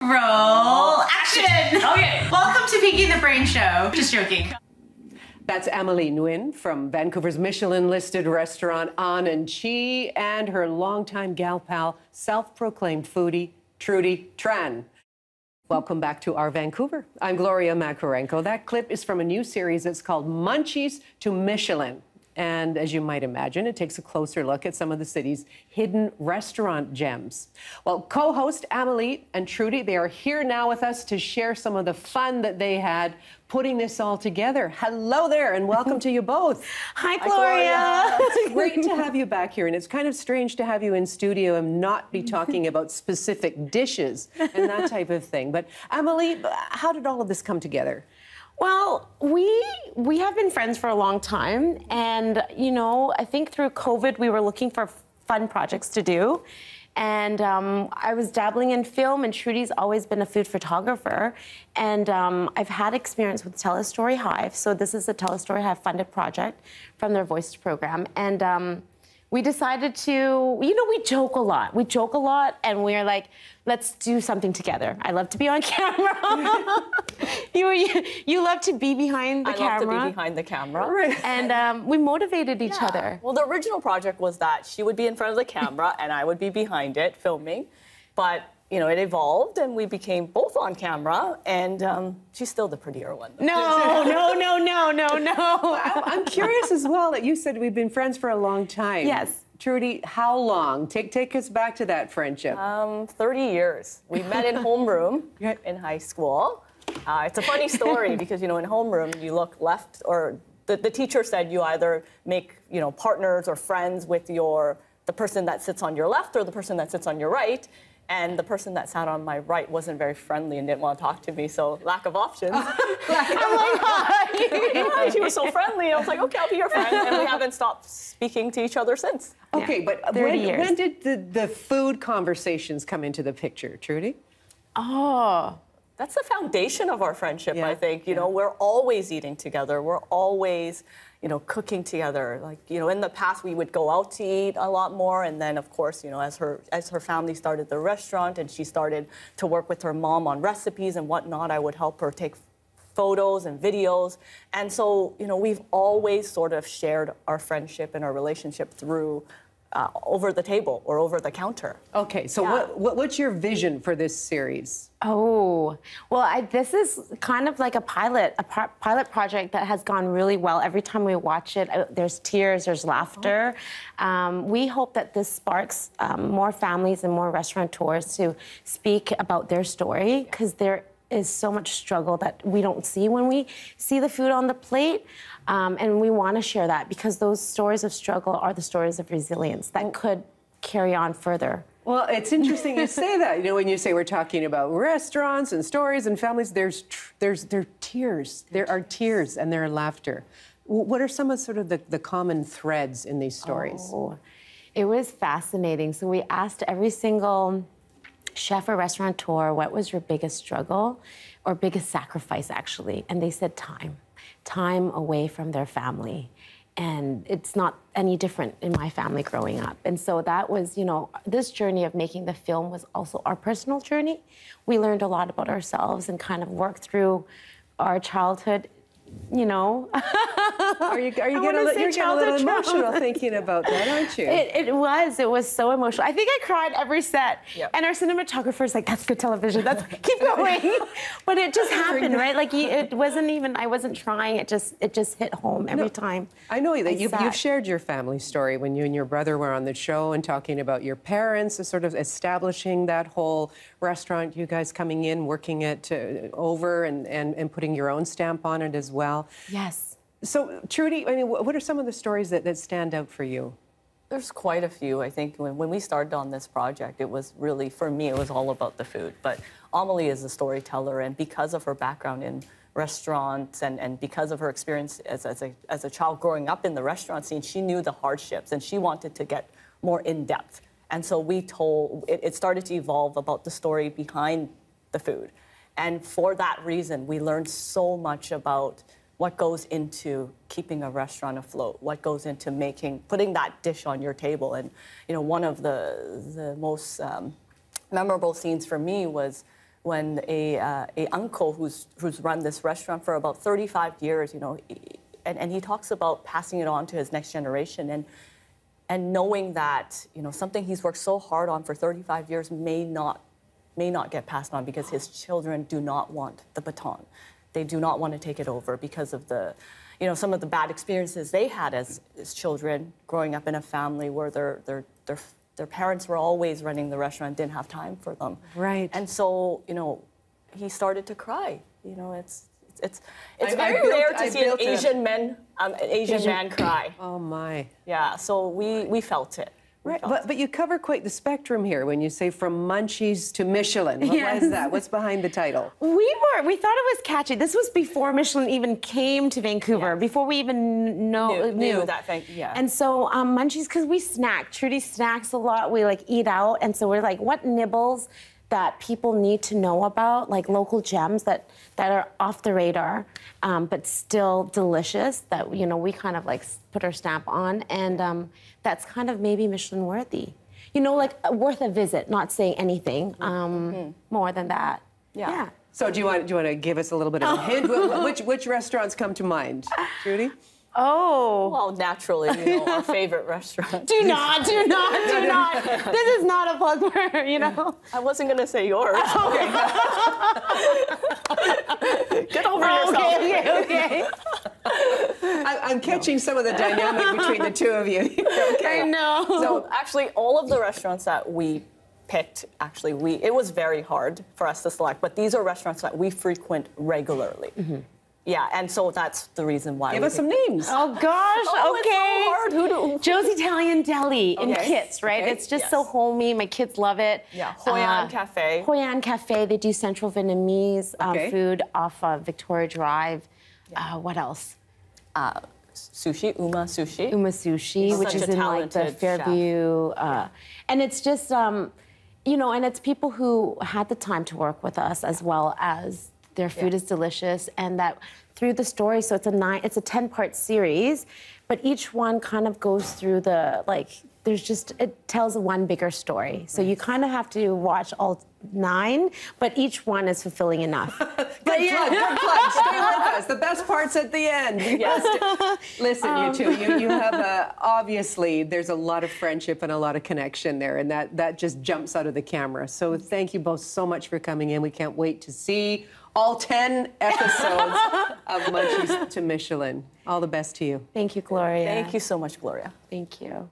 Roll action! Okay. Welcome to Pinky the Brain Show. Just joking. That's Amelie Nguyen from Vancouver's Michelin-listed restaurant Munchies and her longtime gal pal, self-proclaimed foodie, Trudy Tran. Welcome back to our Vancouver. I'm Gloria Makarenko. That clip is from a new series that's called Munchies to Michelin. And as you might imagine, it takes a closer look at some of the city's hidden restaurant gems. Well, co-host Amelie and Trudy, they are here now with us to share some of the fun that they had putting this all together. Hello there, and welcome to you both. Hi, Gloria. It's great to have you back here, and it's kind of strange to have you in studio and not be talking about specific dishes and that type of thing. But Amelie, how did all of this come together? Well, we have been friends for a long time, and you know, I think through COVID we were looking for fun projects to do, and I was dabbling in film, and Trudy's always been a food photographer, and I've had experience with Tell a Story Hive, so this is a Tell a Story Hive funded project from their Voice program, and we decided to, you know, we joke a lot. We joke a lot, and we're like, let's do something together. I love to be on camera. you love to be behind the camera. I love to be behind the camera. Right. And we motivated each other. Well, the original project was that she would be in front of the camera and I would be behind it filming. But, you know, it evolved and we became both on camera, and she's still the prettier one. No. I'm curious as well that you said we've been friends for a long time. Yes. Trudy, how long? Take us back to that friendship. 30 years. We met in homeroom in high school. It's a funny story because, you know, in homeroom, you look left, or the teacher said you either make, you know, partners or friends with the person that sits on your left or the person that sits on your right. And the person that sat on my right wasn't very friendly and didn't want to talk to me, so lack of options. I'm like, hi. She was so friendly. I was like, okay, I'll be your friend. And we haven't stopped speaking to each other since. Okay, but when did the food conversations come into the picture, Trudy? Oh. That's the foundation of our friendship, Yeah. I think. You know, we're always eating together. We're always, you know, cooking together. Like, you know, in the past we would go out to eat a lot more, and then of course, you know, as her family started the restaurant and she started to work with her mom on recipes and whatnot, I would help her take photos and videos. And so, you know, we've always sort of shared our friendship and our relationship through over the table or over the counter. Okay, so what's your vision for this series? Oh, well, this is kind of like a pilot project that has gone really well. Every time we watch it, there's tears, there's laughter. We hope that this sparks more families and more restaurateurs to speak about their story, because there is so much struggle that we don't see when we see the food on the plate. And we want to share that, because those stories of struggle are the stories of resilience that could carry on further. Well, it's interesting you say that. You know, when you say we're talking about restaurants and stories and families, there are tears. There are tears and there are laughter. What are some of sort of the common threads in these stories? Oh, it was fascinating. So we asked every single chef or restaurateur, what was your biggest struggle or biggest sacrifice, actually? And they said time away from their family. And it's not any different in my family growing up. And so that was, you know, this journey of making the film was also our personal journey. We learned a lot about ourselves and kind of worked through our childhood, you know. You're getting a little emotional thinking about that, aren't you? It was so emotional. I think I cried every set. Yep. And our cinematographer's like, that's good television, keep going. But it just happened, right? Like, it wasn't even, I wasn't trying, it just hit home every time. I know that you've shared your family story when you and your brother were on the show and talking about your parents, sort of establishing that whole restaurant, you guys coming in, working it over and putting your own stamp on it as well. Yes. So, Trudy, I mean, what are some of the stories that stand out for you? There's quite a few. I think when we started on this project, it was really, for me, it was all about the food. But Amelie is a storyteller, and because of her background in restaurants and because of her experience as a child growing up in the restaurant scene, she knew the hardships and she wanted to get more in-depth. And so it started to evolve about the story behind the food. And for that reason, we learned so much about what goes into keeping a restaurant afloat, what goes into putting that dish on your table. And, you know, one of the most memorable scenes for me was when a uncle who's run this restaurant for about 35 years, you know, and he talks about passing it on to his next generation and knowing that, you know, something he's worked so hard on for 35 years may not get passed on because his children do not want the baton. They do not want to take it over because of the, you know, some of the bad experiences they had as children growing up in a family where their parents were always running the restaurant, didn't have time for them. Right. And so, you know, he started to cry. You know, it's very rare to see an Asian man cry. Oh my. Yeah. So we felt it. Right, but you cover quite the spectrum here when you say from Munchies to Michelin. Why is that? What's behind the title? We thought it was catchy. This was before Michelin even came to Vancouver, before we even knew that thing. Yeah. And so Munchies, because we snack. Trudy snacks a lot. We like eat out, and so we're like, what nibbles that people need to know about, like local gems that are off the radar, but still delicious, that, you know, we kind of like put our stamp on, and that's kind of maybe Michelin worthy. You know, like worth a visit, not saying anything more than that. Yeah. So do you want to give us a little bit of a hint? Which restaurants come to mind, Trudy? Oh. Well, naturally, you know, our favorite restaurant. Do not. This is not a plug for, you know. I wasn't going to say yours. Okay. Get over yourself. Okay. I'm catching some of the dynamic between the two of you. Okay. I know. So actually, all of the restaurants that we picked, it was very hard for us to select, but these are restaurants that we frequent regularly. Mm-hmm. Yeah, and so that's the reason why. Give us some names. Oh gosh, okay. It's so hard. Joe's Italian Deli in Kits, right? Okay. It's just so homey. My kids love it. Yeah, Nguyen Cafe. Nguyen Cafe. They do Central Vietnamese food off of Victoria Drive. Yeah. What else? Sushi, Uma Sushi. Uma Sushi, which is in like the Fairview. And it's just, you know, and it's people who had the time to work with us, as well as their food is delicious, and that through the story, so it's a 10-part series, but each one kind of goes through the, like, it tells one bigger story. So you kind of have to watch all 9, but each one is fulfilling enough. Good plug. Stay with us. The best part's at the end. Yes. Listen, you two, you have obviously there's a lot of friendship and a lot of connection there, and that just jumps out of the camera. So thank you both so much for coming in. We can't wait to see all 10 episodes of Munchies to Michelin. All the best to you. Thank you, Gloria. Thank you so much, Gloria. Thank you.